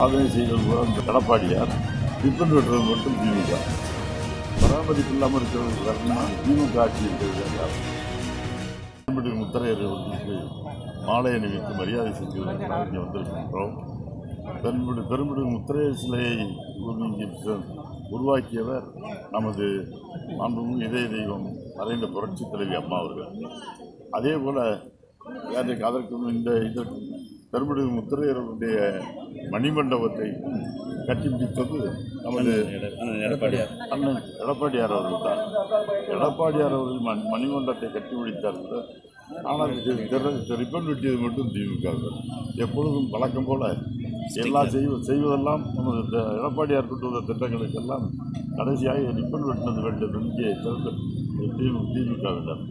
சாதனை செய்வது கூட அந்த எடப்பாடியார் டிஃபன் வெட்டுறது மட்டும் திமுக பராமரிப்பு இல்லாமல் இருக்கிறது காரணமாக திமுக ஆட்சி இருக்கிறது. முத்தரையர் அவர்களுக்கு மாலை அணிவித்து மரியாதை செஞ்சுவதற்காக இங்கே வந்திருக்கின்றோம். பெரும்புடு முத்தரையர் சிலையை உருவாக்கியவர் நமது மாண்புமிகு இதய தெய்வம் மறைந்த புரட்சி தலைவி அம்மா அவர்கள். அதே போல் அதற்கு இதற்கு பெரும்புடு முத்தரையருடைய மணிமண்டபத்தை கட்டிப்பிடித்தது நமது அண்ணன் எடப்பாடியார் அவர்கள் தான். எடப்பாடியார் அவர்கள் மணிமண்டபத்தை கட்டிப்பிடித்தார்கள். ஆனால் ரிப்பன் வெட்டியது மட்டும் திமுக. எப்பொழுதும் வழக்கம் போல எல்லாம் செய்வதெல்லாம் நமது எடப்பாடியார் கொண்டு வந்த திட்டங்களுக்கெல்லாம் கடைசியாக ரிப்பன் வெட்டினது வேண்டும் இங்கே திமுகவினர்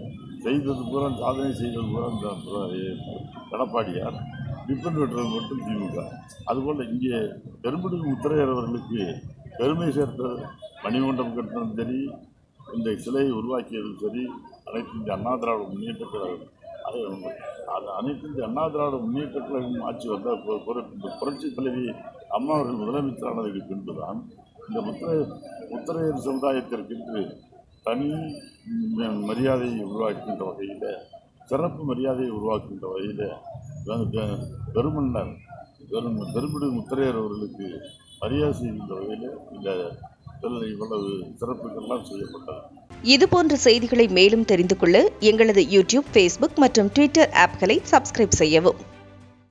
செய்தது பூரா சாதனை செய்தது பூரா எடப்பாடியார், ரிப்பன் வெட்டுறது மட்டும் திமுக. அதுபோல் இங்கே பெரும்புடு முத்தரையர் அவர்களுக்கு பெருமை சேர்த்த மணிமண்டபம் கட்டினதும் சரி, இந்த சிலையை உருவாக்கியதும் சரி, அனைத்து இந்திய அண்ணா திராவிட முன்னேற்ற கழகம் அனைத்து இந்திய அண்ணா திராவிட முன்னேற்ற கழகம் ஆட்சி வந்த புரட்சி தலைவி அம்மா அவர்கள் முதலமைச்சரானதுக்கு பின்புதான் இந்த முத்தரையர் சமுதாயத்திற்கு தனி மரியாதையை உருவாக்குகின்ற வகையில், சிறப்பு மரியாதையை உருவாக்குகின்ற வகையில் பெருமன்னர் பெரும்புடு முத்தரையர் அவர்களுக்கு மரியாதை செய்கின்ற வகையில் இந்த இவ்வளவு சிறப்புகள்லாம் செய்யப்பட்டது. இதுபோன்ற செய்திகளை மேலும் தெரிந்து கொள்ள எங்களது யூடியூப், ஃபேஸ்புக் மற்றும் ட்விட்டர் ஆப்களை சப்ஸ்கிரைப் செய்யவும்.